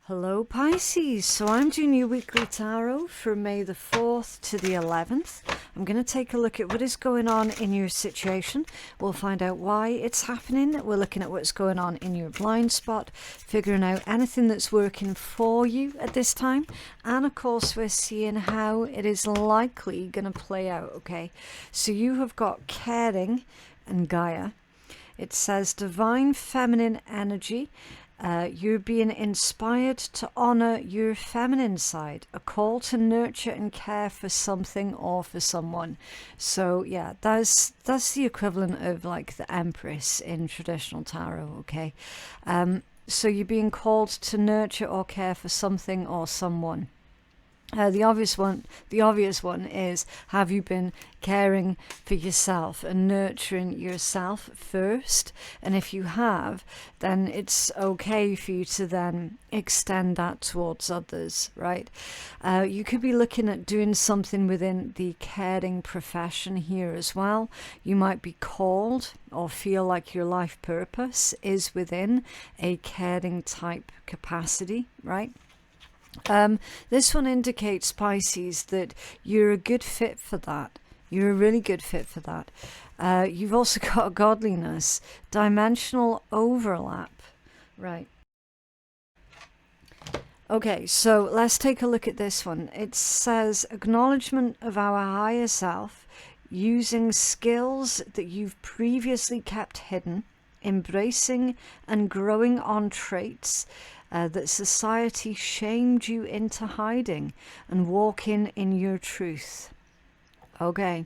Hello Pisces, so I'm doing your weekly tarot for May the 4th to the 11th. I'm going to take a look at what is going on in your situation. We'll find out why it's happening. We're looking at what's going on in your blind spot, figuring out anything that's working for you at this time. And of course, we're seeing how it is likely going to play out, okay? So you have got caring and Gaia. It says divine feminine energy. You're being inspired to honor your feminine side, a call to nurture and care for something or for someone. So yeah, that's the equivalent of like the Empress in traditional tarot, okay? So you're being called to nurture or care for something or someone. The obvious one is, have you been caring for yourself and nurturing yourself first? And if you have, then it's okay for you to then extend that towards others, right? You could be looking at doing something within the caring profession here as well. You might be called or feel like your life purpose is within a caring type capacity, right? This one indicates, Pisces, that you're a good fit for that. You're a really good fit for that. You've also got godliness, dimensional overlap. Right. Okay, so let's take a look at this one. It says acknowledgement of our higher self, using skills that you've previously kept hidden, embracing and growing on traits that society shamed you into hiding, and walking in your truth. Okay.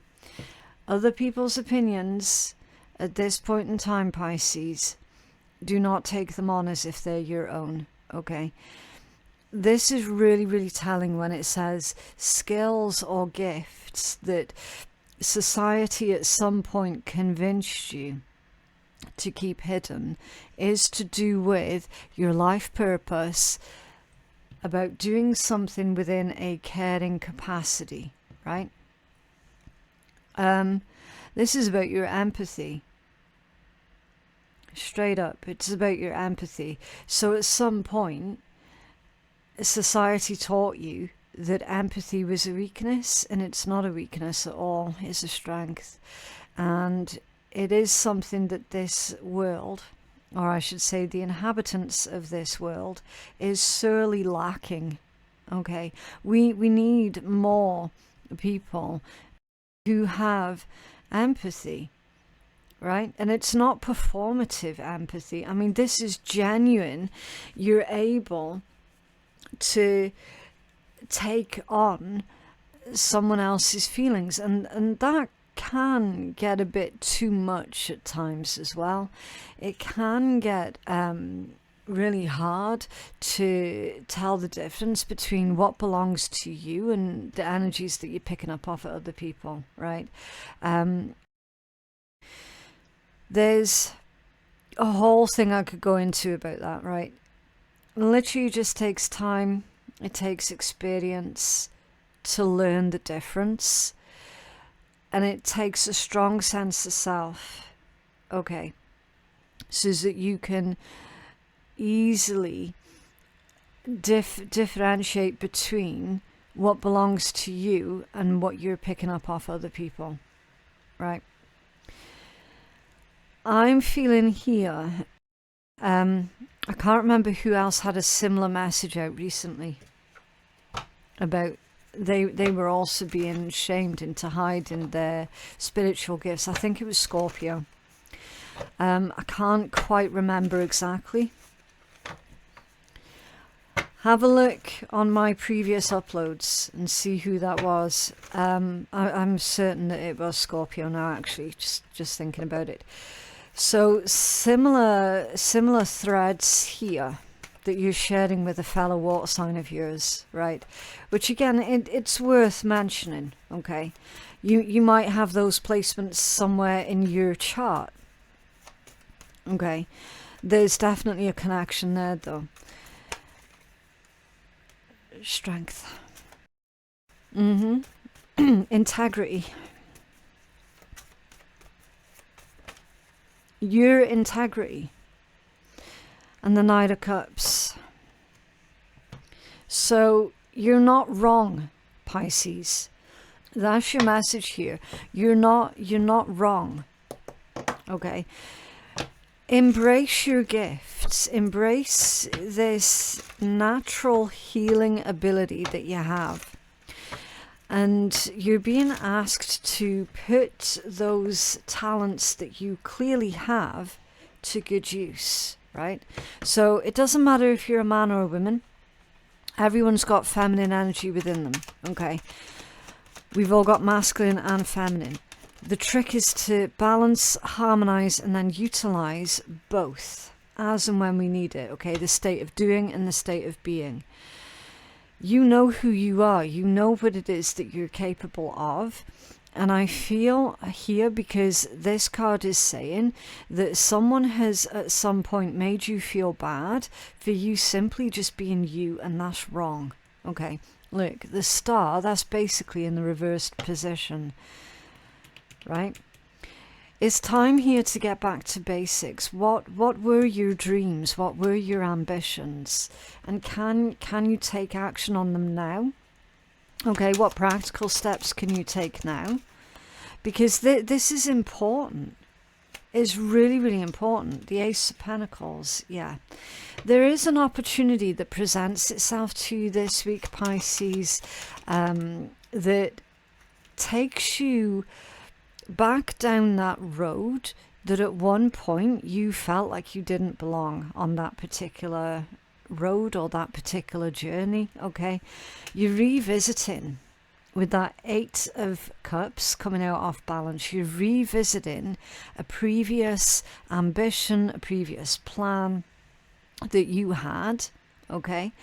Other people's opinions at this point in time, Pisces, do not take them on as if they're your own. Okay. This is really, really telling when it says skills or gifts that society at some point convinced you to keep hidden is to do with your life purpose, about doing something within a caring capacity, right? This is about your empathy. Straight up, it's about your empathy. So at some point, society taught you that empathy was a weakness, and it's not a weakness at all. It's a strength. And it is something that this world, or I should say the inhabitants of this world, is sorely lacking. Okay, we need more people who have empathy, right? And it's not performative empathy. I mean, this is genuine. You're able to take on someone else's feelings, and that can get a bit too much at times as well. It can get really hard to tell the difference between what belongs to you and the energies that you're picking up off of other people, right? There's a whole thing I could go into about that, right? Literally just takes time. It takes experience to learn the difference. And it takes a strong sense of self, okay, so that you can easily differentiate between what belongs to you and what you're picking up off other people, right? I'm feeling here, I can't remember who else had a similar message out recently about they were also being shamed into hiding their spiritual gifts. I think it was Scorpio. I can't quite remember exactly. Have a look on my previous uploads and see who that was. I'm certain that it was Scorpio now, actually, just thinking about it. So similar threads here that you're sharing with a fellow water sign of yours, right? Which again, it's worth mentioning, okay? You might have those placements somewhere in your chart, okay? There's definitely a connection there, though. Strength. Integrity. Your integrity. And the Knight of Cups. So you're not wrong, Pisces. That's your message here. You're not wrong. Okay. Embrace your gifts. Embrace this natural healing ability that you have. And you're being asked to put those talents that you clearly have to good use, right? So it doesn't matter if you're a man or a woman. Everyone's got feminine energy within them, okay? We've all got masculine and feminine. The trick is to balance, harmonize, and then utilize both as and when we need it, okay? The state of doing and the state of being. You know who you are. You know what it is that you're capable of. And I feel here, because this card is saying that someone has at some point made you feel bad for you simply just being you, and that's wrong, okay? Look, the star, that's basically in the reversed position. Right? It's time here to get back to basics. What were your dreams? What were your ambitions? And can you take action on them now? Okay, what practical steps can you take now? Because this is important. It's really, really important. The Ace of Pentacles, yeah. There is an opportunity that presents itself to you this week, Pisces, that takes you back down that road that at one point you felt like you didn't belong on that particular road or that particular journey, okay? You're revisiting with that Eight of Cups coming out off balance. You're revisiting a previous ambition, a previous plan that you had, okay?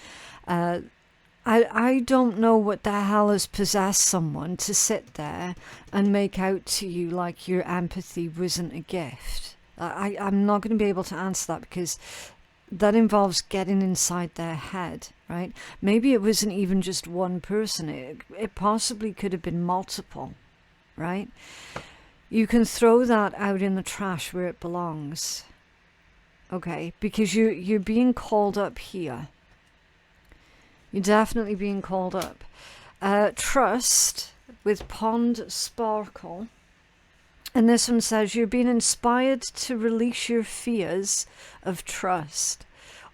I don't know what the hell has possessed someone to sit there and make out to you like your empathy wasn't a gift. I'm not going to be able to answer that, because that involves getting inside their head, right? Maybe it wasn't even just one person. It possibly could have been multiple, right? You can throw that out in the trash where it belongs, okay? Because you're being called up here. You're definitely being called up. Trust with Pond Sparkle. And this one says you're being inspired to release your fears of trust.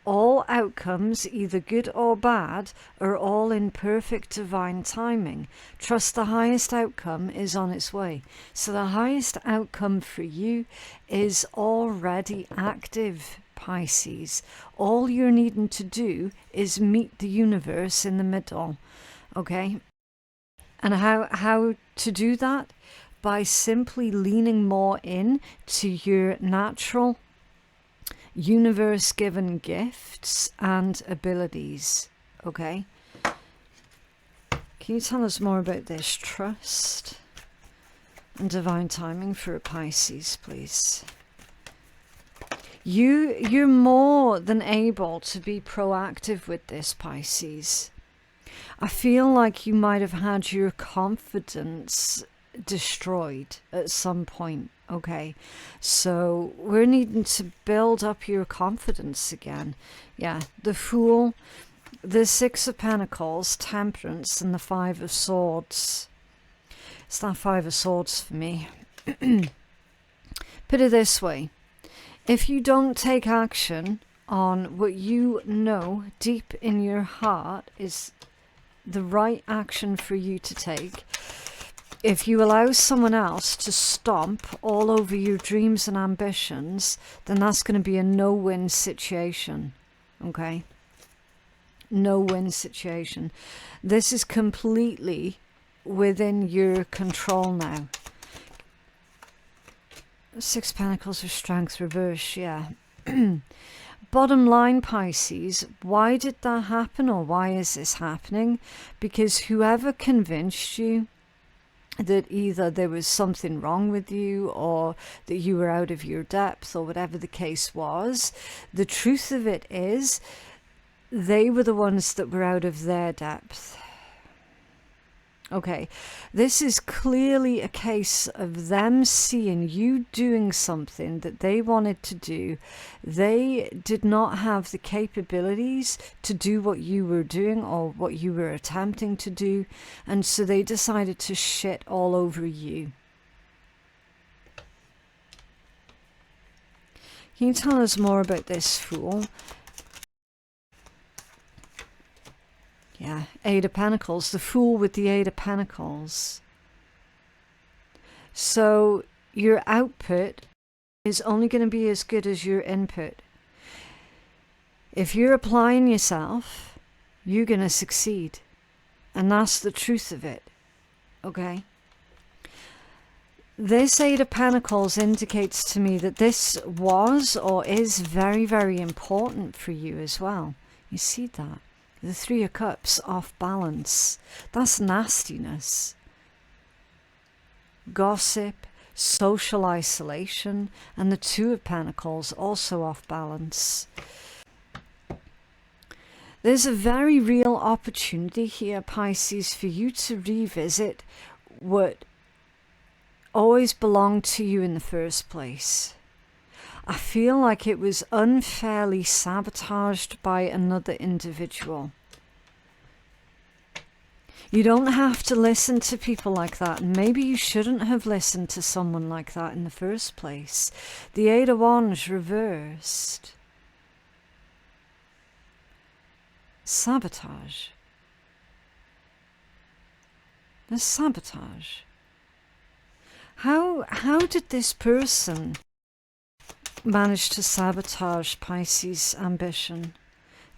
All outcomes, either good or bad, are all in perfect divine timing. Trust the highest outcome is on its way. So the highest outcome for you is already active, Pisces. All you're needing to do is meet the universe in the middle, okay? And how to do that? By simply leaning more in to your natural universe-given gifts and abilities, okay? Can you tell us more about this trust and divine timing for a Pisces, please? You're more than able to be proactive with this, Pisces. I feel like you might have had your confidence destroyed at some point, okay? So we're needing to build up your confidence again. Yeah, the Fool, the Six of Pentacles, Temperance, and the Five of Swords. It's that Five of Swords for me. Put it this way. If you don't take action on what you know deep in your heart is the right action for you to take, if you allow someone else to stomp all over your dreams and ambitions, then that's going to be a no-win situation, okay? No-win situation. This is completely within your control now. Six Pentacles of Strength reverse, yeah. Bottom line, Pisces, why did that happen, or why is this happening? Because whoever convinced you that either there was something wrong with you or that you were out of your depth or whatever the case was, the truth of it is they were the ones that were out of their depth. Okay, this is clearly a case of them seeing you doing something that they wanted to do. They did not have the capabilities to do what you were doing or what you were attempting to do, and so they decided to shit all over you. Can you tell us more about this Fool? Yeah, Eight of Pentacles, the Fool with the Eight of Pentacles. So your output is only going to be as good as your input. If you're applying yourself, you're going to succeed. And that's the truth of it. Okay? This Eight of Pentacles indicates to me that this was or is very, very important for you as well. You see that? The Three of Cups off balance. That's nastiness. Gossip, social isolation, and the Two of Pentacles also off balance. There's a very real opportunity here, Pisces, for you to revisit what always belonged to you in the first place. I feel like it was unfairly sabotaged by another individual. You don't have to listen to people like that, and maybe you shouldn't have listened to someone like that in the first place. The Eight of Wands reversed. Sabotage. There's sabotage. How did this person managed to sabotage Pisces' ambition?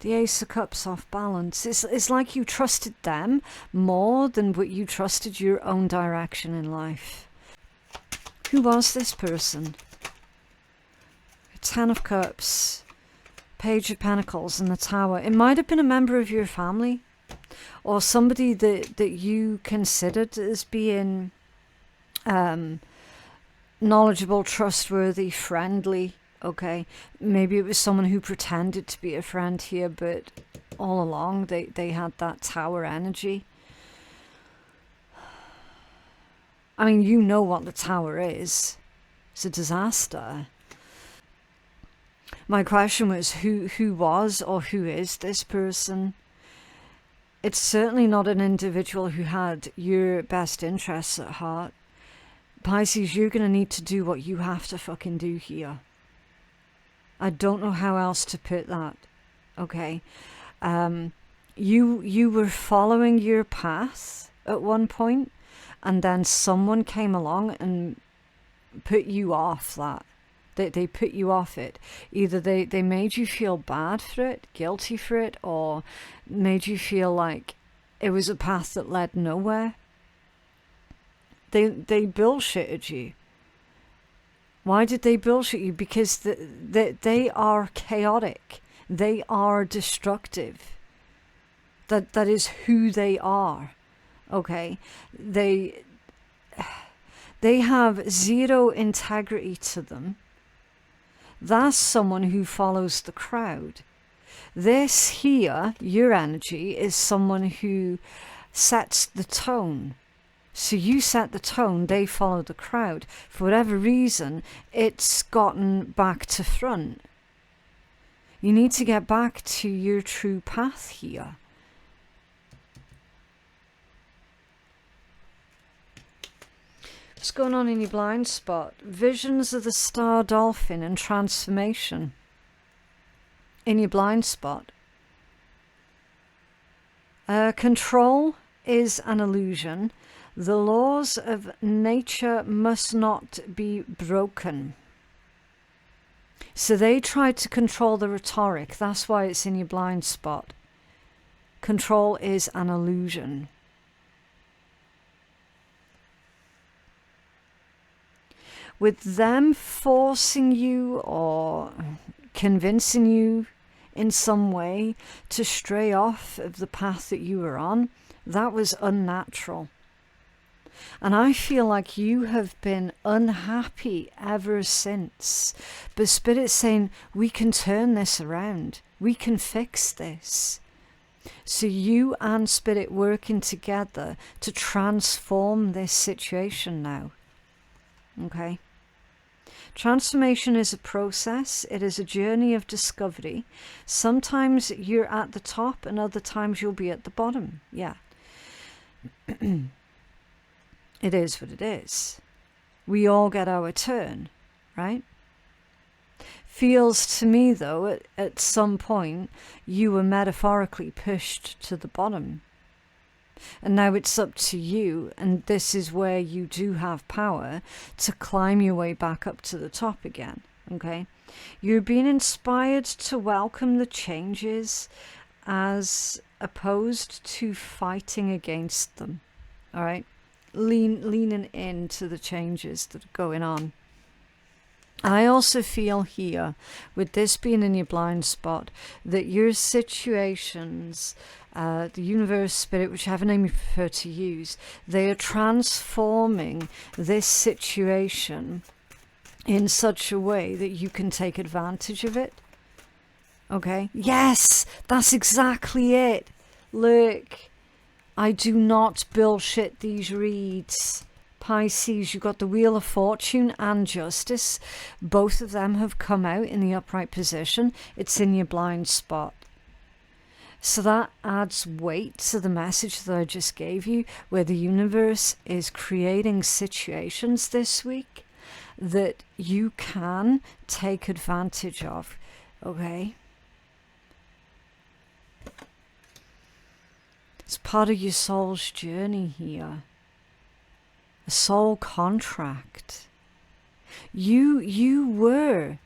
The Ace of Cups off balance. It's like you trusted them more than what you trusted your own direction in life. Who was this person? Ten of Cups, Page of Pentacles, and the Tower. It might have been a member of your family or somebody that you considered as being knowledgeable, trustworthy, friendly. Okay, maybe it was someone who pretended to be a friend here, but all along they had that Tower energy. I mean, you know what the Tower is. It's a disaster. My question was who was or who is this person? It's certainly not an individual who had your best interests at heart. Pisces, you're going to need to do what you have to fucking do here. I don't know how else to put that. Okay. You were following your path at one point, and then someone came along and put you off that. They put you off it. Either they made you feel bad for it, guilty for it, or made you feel like it was a path that led nowhere. They bullshitted you. Why did they bullshit you? Because they are chaotic. They are destructive. That is who they are. Okay? They have zero integrity to them. That's someone who follows the crowd. This here, your energy, is someone who sets the tone. So you set the tone, they follow the crowd. For whatever reason, it's gotten back to front. You need to get back to your true path here. What's going on in your blind spot? Visions of the star dolphin and transformation. In your blind spot. Control is an illusion. The laws of nature must not be broken. So they tried to control the rhetoric. That's why it's in your blind spot. Control is an illusion. With them forcing you or convincing you in some way to stray off of the path that you were on, that was unnatural. And I feel like you have been unhappy ever since. But Spirit's saying, we can turn this around. We can fix this. So you and Spirit working together to transform this situation now. Okay? Transformation is a process. It is a journey of discovery. Sometimes you're at the top and other times you'll be at the bottom. Yeah. It is what it is. We all get our turn, right? Feels to me, though, at some point, you were metaphorically pushed to the bottom. And now it's up to you, and this is where you do have power to climb your way back up to the top again, okay? You're being inspired to welcome the changes as opposed to fighting against them, all right? Leaning into the changes that are going on. I also feel here, with this being in your blind spot, that your situations, the universe, spirit, whichever name you prefer to use, they are transforming this situation in such a way that you can take advantage of it. Okay? Yes, that's exactly it. Look, I do not bullshit these reads. Pisces, you've got the Wheel of Fortune and Justice. Both of them have come out in the upright position. It's in your blind spot. So that adds weight to the message that I just gave you, where the universe is creating situations this week that you can take advantage of. Okay? It's part of your soul's journey here. A soul contract. You were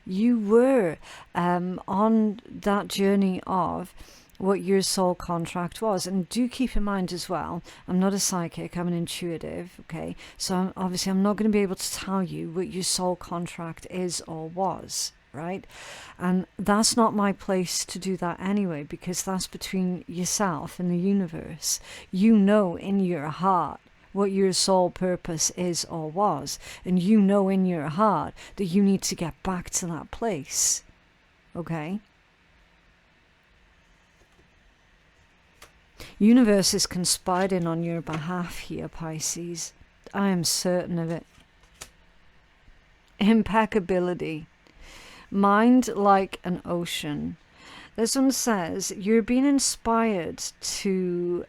on that journey of what your soul contract was. And do keep in mind as well, I'm not a psychic, I'm an intuitive, okay? So I'm not going to be able to tell you what your soul contract is or was, right? And that's not my place to do that anyway, because that's between yourself and the universe. You know in your heart what your soul purpose is or was, and you know in your heart that you need to get back to that place. Okay? Universe is conspiring on your behalf here, Pisces. I am certain of it. Impeccability. Mind like an ocean. This one says you're being inspired to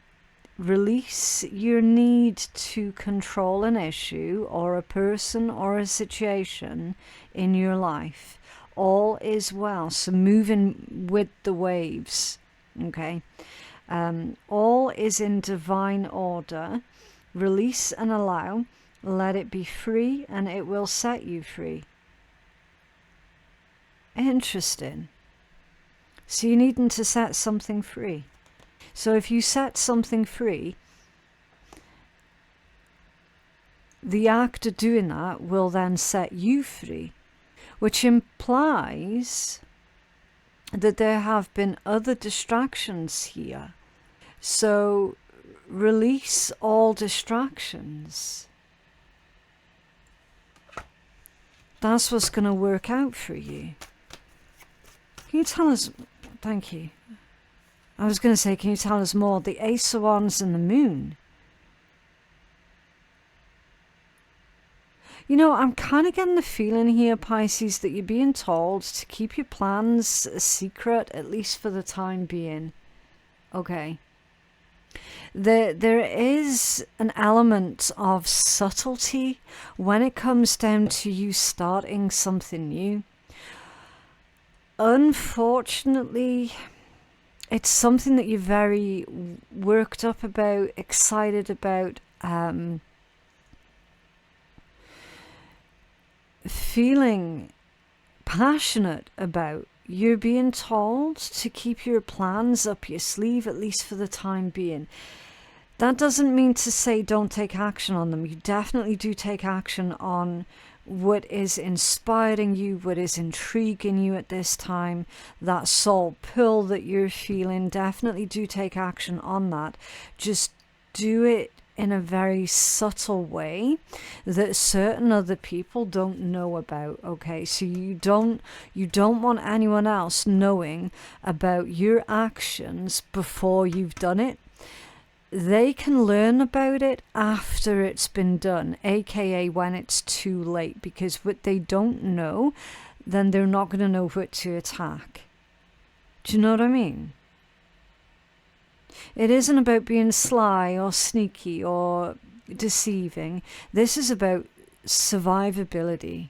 release your need to control an issue or a person or a situation in your life. All is well. So moving with the waves. Okay. All is in divine order. Release and allow. Let it be free and it will set you free. Interesting. So you're needing to set something free. So if you set something free, the act of doing that will then set you free, which implies that there have been other distractions here. So release all distractions. That's what's going to work out for you. Can you tell us? Thank you. I was going to say, can you tell us more? The Ace of Wands and the Moon. You know, I'm kind of getting the feeling here, Pisces, that you're being told to keep your plans a secret, at least for the time being. Okay. There is an element of subtlety when it comes down to you starting something new. Unfortunately, it's something that you're very worked up about, excited about, feeling passionate about. You're being told to keep your plans up your sleeve, at least for the time being. That doesn't mean to say don't take action on them. You definitely do take action on what is inspiring you, what is intriguing you at this time, that soul pull that you're feeling. Definitely do take action on that. Just do it in a very subtle way that certain other people don't know about. Okay, so you don't want anyone else knowing about your actions before you've done it. They can learn about it after it's been done, aka when it's too late, because what they don't know, then they're not going to know what to attack. Do you know what I mean? It isn't about being sly or sneaky or deceiving. This is about survivability.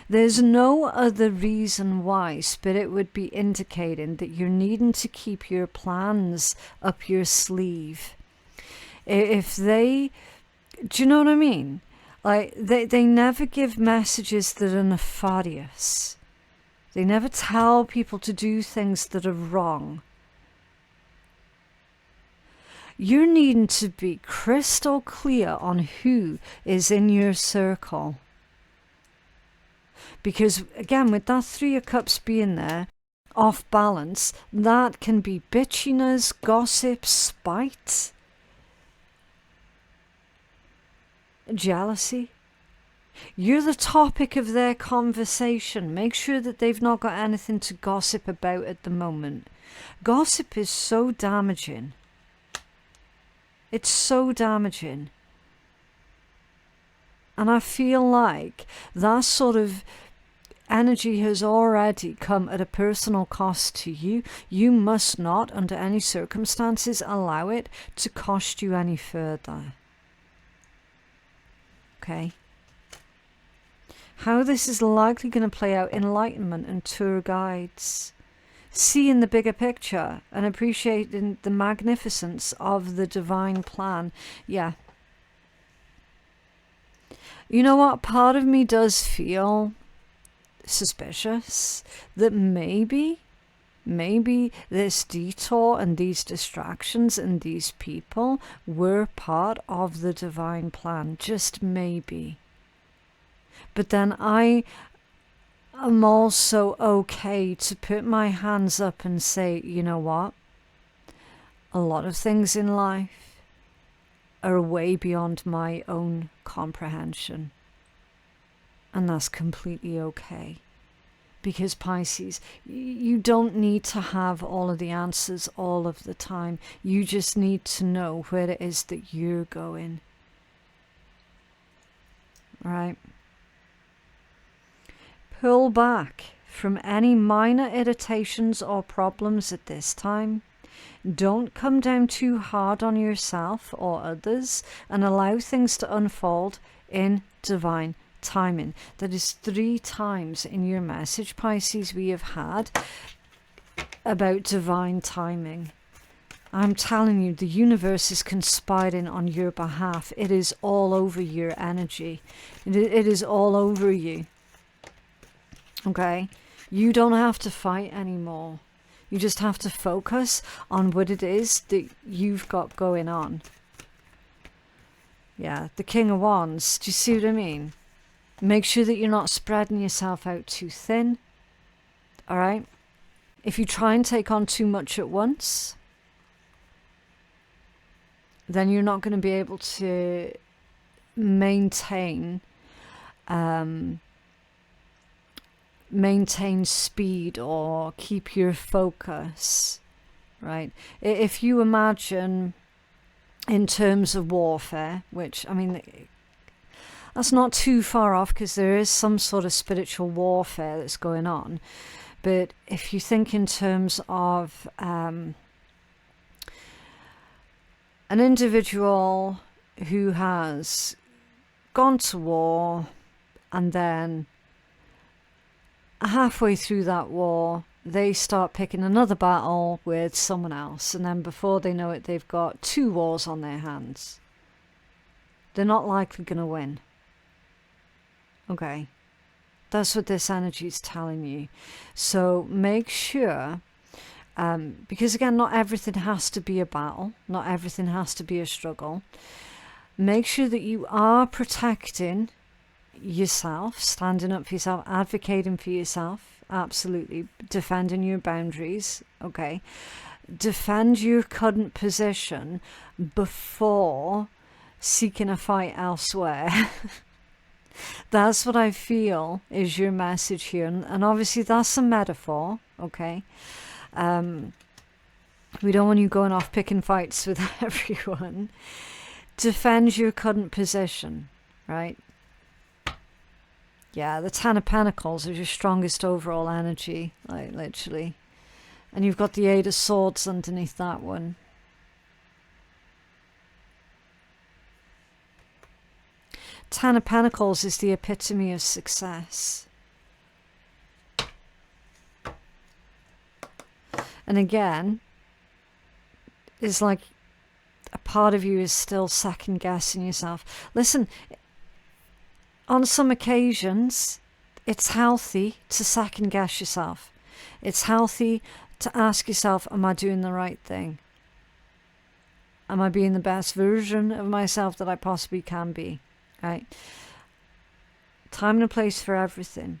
There's no other reason why Spirit would be indicating that you're needing to keep your plans up your sleeve. If they, do you know what I mean? Like, they never give messages that are nefarious. They never tell people to do things that are wrong. You're needing to be crystal clear on who is in your circle. Because, again, with that Three of Cups being there, off balance, that can be bitchiness, gossip, spite, jealousy. You're the topic of their conversation. Make sure that they've not got anything to gossip about at the moment. Gossip is so damaging. It's so damaging. And I feel like that sort of energy has already come at a personal cost to you. You must not, under any circumstances, allow it to cost you any further. Okay? How this is likely going to play out: enlightenment and tour guides. Seeing the bigger picture and appreciating the magnificence of the divine plan. Yeah. You know what? Part of me does feel suspicious that maybe this detour and these distractions and these people were part of the divine plan. Just maybe. But then I am also okay to put my hands up and say, you know what? A lot of things in life are way beyond my own comprehension. And that's completely okay. Because Pisces, you don't need to have all of the answers all of the time. You just need to know where it is that you're going. Right? Pull back from any minor irritations or problems at this time. Don't come down too hard on yourself or others, and allow things to unfold in divine timing. That is 3 times in your message, Pisces, we have had about divine timing. I'm telling you, the universe is conspiring on your behalf. It is all over your energy. It is all over you. Okay? You don't have to fight anymore. You just have to focus on what it is that you've got going on. Yeah, the King of Wands. Do you see what I mean? Make sure that you're not spreading yourself out too thin. Alright? If you try and take on too much at once, then you're not going to be able to maintain speed or keep your focus, right? If you imagine in terms of warfare, which, I mean, that's not too far off because there is some sort of spiritual warfare that's going on. But if you think in terms of an individual who has gone to war and then halfway through that war, they start picking another battle with someone else. And then before they know it, they've got 2 wars on their hands. They're not likely going to win. Okay. That's what this energy is telling you. So make sure, because again, not everything has to be a battle. Not everything has to be a struggle. Make sure that you are protecting yourself, standing up for yourself, advocating for yourself, absolutely. Defending your boundaries, okay? Defend your current position before seeking a fight elsewhere. That's what I feel is your message here. And obviously that's a metaphor, okay? We don't want you going off picking fights with everyone. Defend your current position, right? Yeah, the Ten of Pentacles is your strongest overall energy, like literally. And you've got the Eight of Swords underneath that one. Ten of Pentacles is the epitome of success. And again, it's like a part of you is still second guessing yourself. Listen, on some occasions, it's healthy to second guess yourself. It's healthy to ask yourself, am I doing the right thing? Am I being the best version of myself that I possibly can be? Right? Time and a place for everything.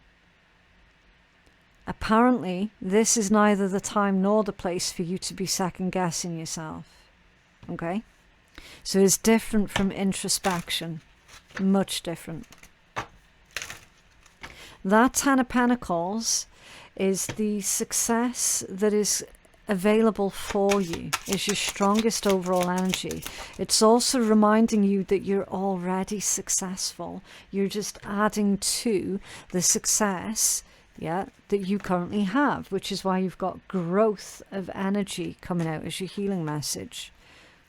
Apparently, this is neither the time nor the place for you to be second guessing yourself. Okay? So it's different from introspection. Much different. That Ten of Pentacles is the success that is available for you, is your strongest overall energy. It's also reminding you that you're already successful. You're just adding to the success, yeah, that you currently have, which is why you've got growth of energy coming out as your healing message.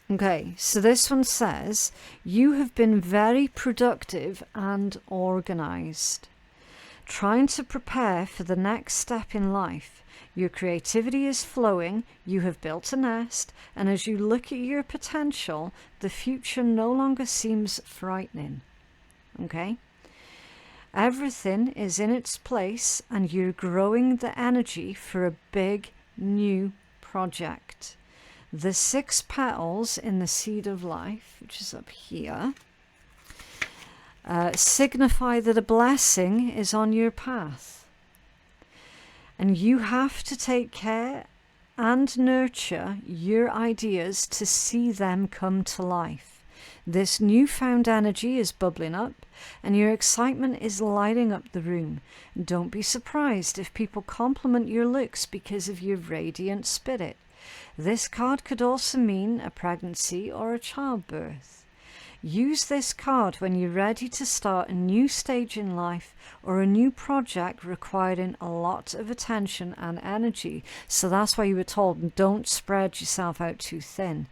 Okay, so this one says, you have been very productive and organized, trying to prepare for the next step in life. Your creativity is flowing, you have built a nest, and as you look at your potential, the future no longer seems frightening. Okay? Everything is in its place, and you're growing the energy for a big new project. The 6 petals in the seed of life, which is up here, signify that a blessing is on your path. And you have to take care and nurture your ideas to see them come to life. This newfound energy is bubbling up, and your excitement is lighting up the room. Don't be surprised if people compliment your looks because of your radiant spirit. This card could also mean a pregnancy or a childbirth. Use this card when you're ready to start a new stage in life or a new project requiring a lot of attention and energy. So that's why you were told, don't spread yourself out too thin.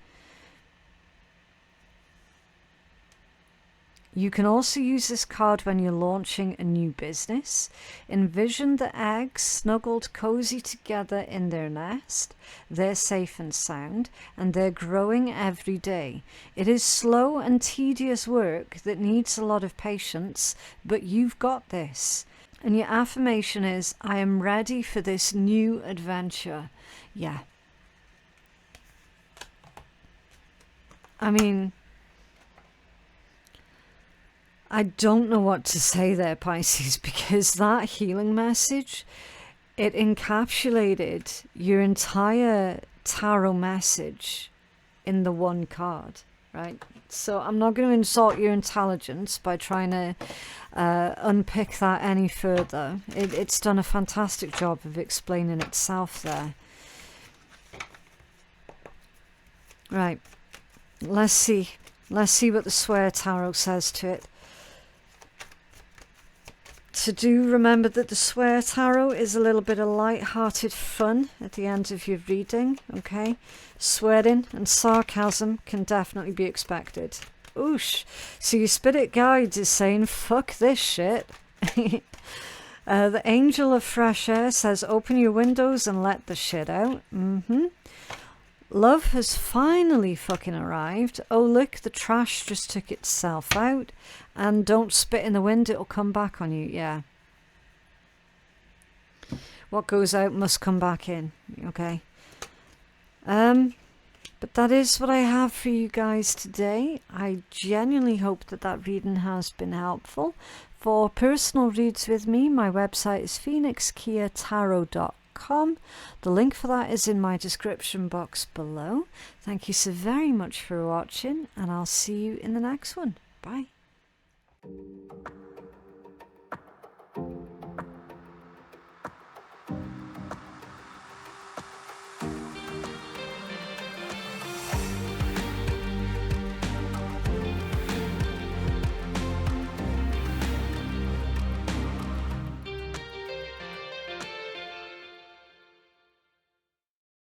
You can also use this card when you're launching a new business. Envision the eggs snuggled cozy together in their nest. They're safe and sound, and they're growing every day. It is slow and tedious work that needs a lot of patience, but you've got this. And your affirmation is, I am ready for this new adventure. Yeah. I mean, I don't know what to say there, Pisces, because that healing message, it encapsulated your entire tarot message in the one card, right? So I'm not going to insult your intelligence by trying to unpick that any further. It's done a fantastic job of explaining itself there. Right, let's see. Let's see what the Swear Tarot says to it. So do remember that the Swear Tarot is a little bit of light-hearted fun at the end of your reading, okay? Swearing and sarcasm can definitely be expected. Oosh. So your spirit guide is saying, fuck this shit. The Angel of Fresh Air says, open your windows and let the shit out. Love has finally fucking arrived. Oh, look, the trash just took itself out. And don't spit in the wind, it'll come back on you. Yeah. What goes out must come back in. Okay. But that is what I have for you guys today. I genuinely hope that that reading has been helpful. For personal reads with me, my website is phoenixkeiatarot.com. The link for that is in my description box below. Thank you so very much for watching, and I'll see you in the next one. Bye.